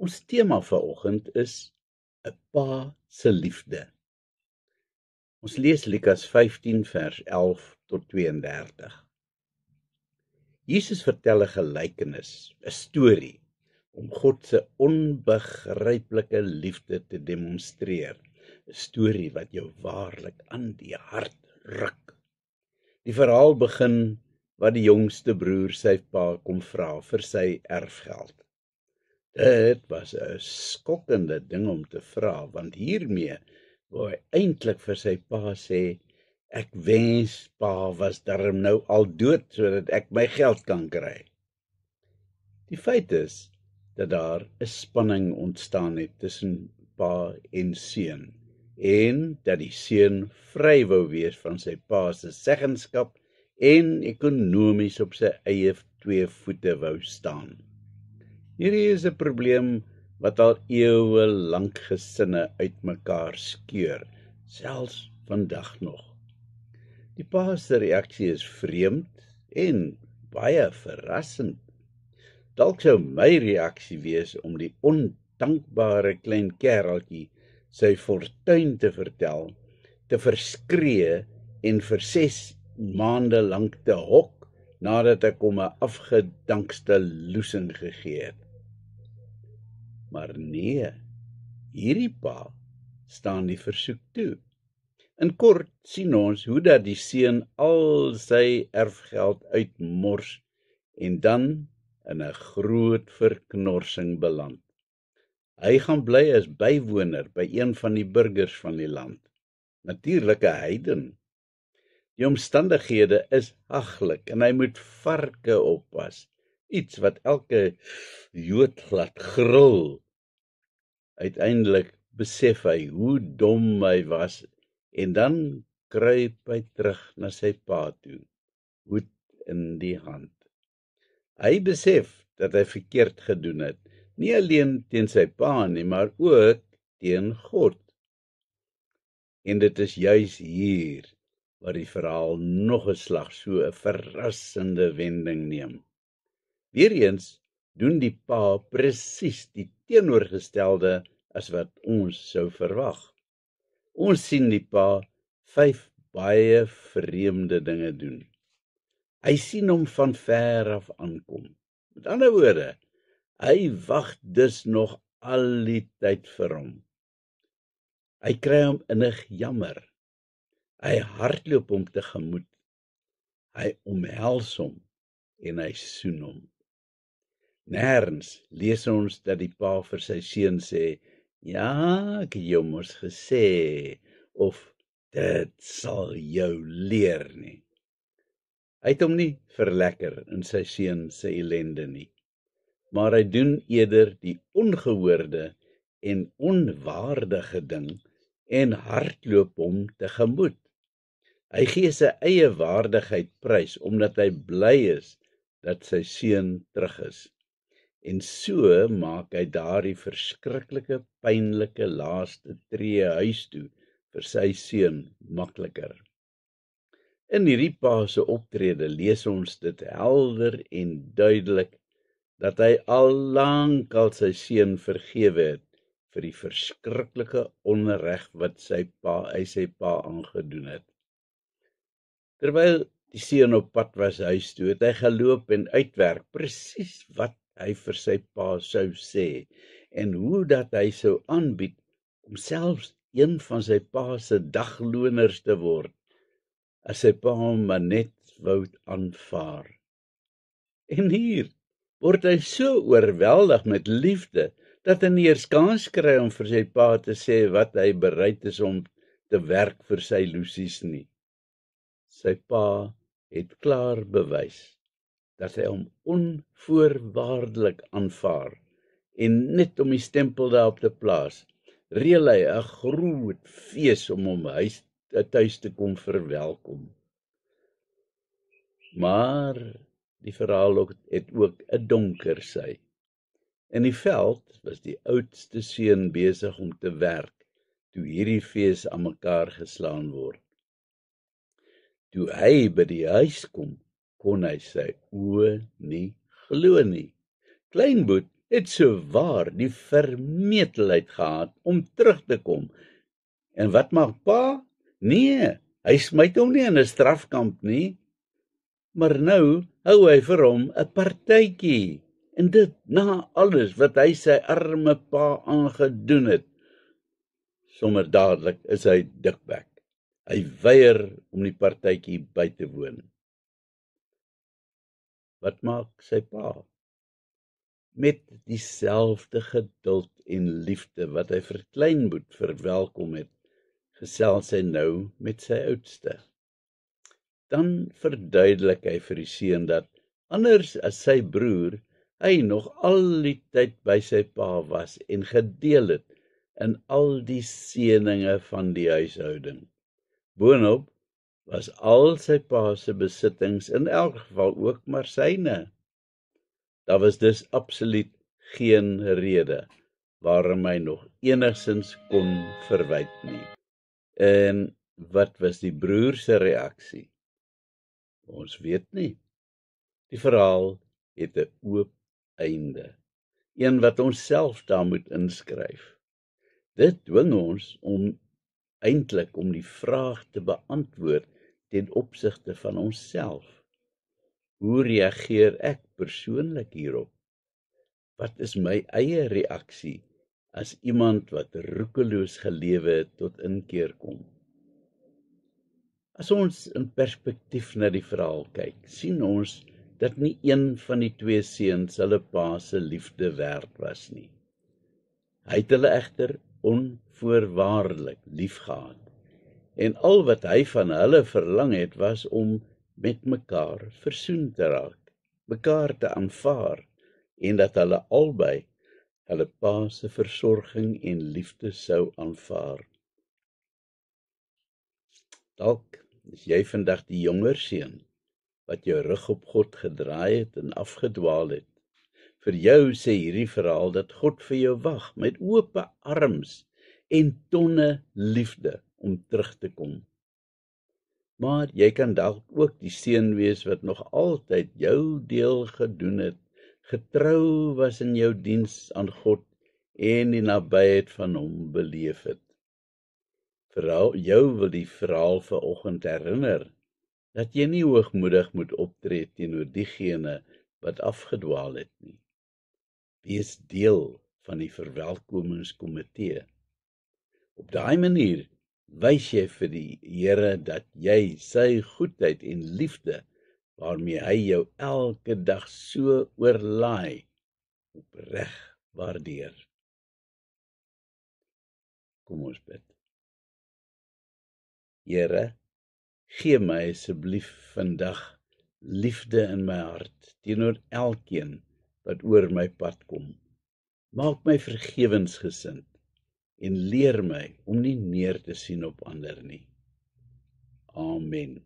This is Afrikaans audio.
Ons tema vanoggend is 'n pa se liefde. Ons lees Lukas 15 vers 11 tot 32. Jesus vertel 'n gelykenis, 'n storie, om God se onbegryplike liefde te demonstreer. 'n Storie wat jou waarlik aan die hart ruk. Die verhaal begin wat die jongste broer sy pa kom vra vir sy erfgeld. Dit was 'n skokkende ding om te vra, want hiermee wou hy eintlik vir sy pa sê, ek wens pa was darm nou al dood, sodat ek my geld kan kry. Die feit is, dat daar 'n spanning ontstaan het tussen pa en seun, en dat die seun vry wou wees van sy pa se seggenskap en ekonomies op sy eie 2 voete wou staan. Hierdie is 'n probleem wat al eeue lank gesinne uitmekaar skeur, selfs vandag nog. Die pa se reaksie is vreemd en baie verrassend. Dalk sou my reaksie wees om die ondankbare klein kereltjie sy fortuin te vertel, te verskree en vir 6 maande lank te hok, nadat ek hom 'n afgedankste loesing gegee het. Maar nee, hierdie pa staan die versoek toe. In kort sien ons hoe dat die seun al sy erfgeld uitmors en dan in 'n groot verknorsing beland. Hy gaan bly as bywoner by een van die burgers van die land, natuurlik 'n heiden. Die omstandighede is haglik en hy moet varke oppas, iets wat elke Jood laat gril. Uiteindelik besef hy hoe dom hy was en dan kruip hy terug na sy pa toe, hoed in die hand. Hy besef dat hy verkeerd gedoen het, nie alleen teen sy pa nie, maar ook teen God. En dit is juis hier waar die verhaal nog 'n slag, so 'n verrassende wending neem. Weereens doen die pa presies die teenoorgestelde as wat ons sou verwag. Ons sien die pa 5 baie vreemde dinge doen. Hy sien hom van ver af aankom. Met ander woorde, hy wag dus nog al die tyd vir hom. Hy kry hom innig jammer. Hy hardloop hom tegemoet. Hy omhels hom en hy soen hom. Nêrens lees ons dat die pa vir sy seun sê, ja, ek het jou mos gesê, of dit sal jou leer nie. Hy het hom nie verlekker in sy seun se ellende nie, maar hy doen eerder die ongehoorde en onwaardige ding en hardloop hom tegemoet. Hy gee sy eie waardigheid prys, omdat hy bly is dat sy seun terug is. En so maak hy daardie verskriklike, pynlike laaste tree huis toe vir sy seun makliker. In hierdie pa se optrede lees ons dit helder en duidelik, dat hy al lank al sy seun vergewe het vir die verskriklike onreg wat sy pa aangedoen het. Terwyl die seun op pad was huis toe, het hy geloop en uitwerk presies wat hy vir sy pa sou sê, en hoe dat hy sou aanbied om selfs een van sy pa se dagloners te word, as sy pa hom maar net wou aanvaar. En hier word hy so oorweldig met liefde, dat hy nie eers kans kry om vir sy pa te sê wat hy bereid is om te werk vir sy loesies nie. Sy pa het klaar bewys dat hy hom onvoorwaardelik aanvaar, en net om die stempel daarop te plaas, reël hy 'n groot fees om hom tuis te kom verwelkom. Maar die verhaal het ook 'n donker sy. In die veld was die oudste seun besig om te werk, toe hierdie fees aan mekaar geslaan word. Toe hy by die huis kom, kon hy sy oë nie glo nie. Kleinboet het sowaar die vermetelheid gehad om terug te kom. En wat maak pa? Nee, hy smyt hom nie in 'n strafkamp nie, maar nou hou hy vir hom 'n partytjie. En dit na alles wat hy sy arme pa aangedoen het. Sommer dadelik is hy dikbek. Hy weier om die partytjie by te woon. Wat maak sy pa? Met dieselfde geduld en liefde wat hy vir Kleinboet verwelkom het, gesels hy nou met sy oudste. Dan verduidelik hy vir die seun dat, anders as sy broer, hy nog al die tyd by sy pa was en gedeel het in al die seëninge van die huishouding. Boonop was al sy pa se besittings in elk geval ook maar syne. Daar was dus absoluut geen rede waarom hy nog enigsins kon verwyd nie. En wat was die broer se reaksie? Ons weet nie. Die verhaal het 'n oop einde, een wat ons self daar moet inskryf. Dit dwing ons om die vraag te beantwoord ten opsigte van onsself. Hoe reageer ek persoonlik hierop? Wat is my eie reaksie as iemand wat roekeloos gelewe het tot inkeer kom? As ons in perspektief na die verhaal kyk, sien ons dat nie een van die twee seuns hulle pa se liefde werd was nie. Hy het hulle egter onvoorwaardelik liefgehad. En al wat hy van hulle verlang het, was om met mekaar versoen te raak, mekaar te aanvaar, en dat hulle albei hulle pa se versorging en liefde sou aanvaar. Dalk is jy vandag die jonger seun, wat jou rug op God gedraai het en afgedwaal het. Vir jou sê hierdie verhaal dat God vir jou wag met oop arms en tonne liefde om terug te kom. Maar jy kan dalk ook die seun wees wat nog altyd jou deel gedoen het, getrou was in jou diens aan God en die nabyheid van hom beleef het. Vir jou wil die verhaal vanoggend herinner dat jy nie hoogmoedig moet optree teenoor diegene wat afgedwaal het nie. Wees deel van die verwelkomingskomitee. Op daai manier wys jy vir die Here dat jy sy goedheid en liefde, waarmee hy jou elke dag so oorlaai, opreg waardeer. Kom ons bid. Here, gee my asseblief vandag liefde in my hart teenoor elkeen wat oor my pad kom. Maak my vergewensgesind en leer my om nie neer te sien op ander nie. Amen.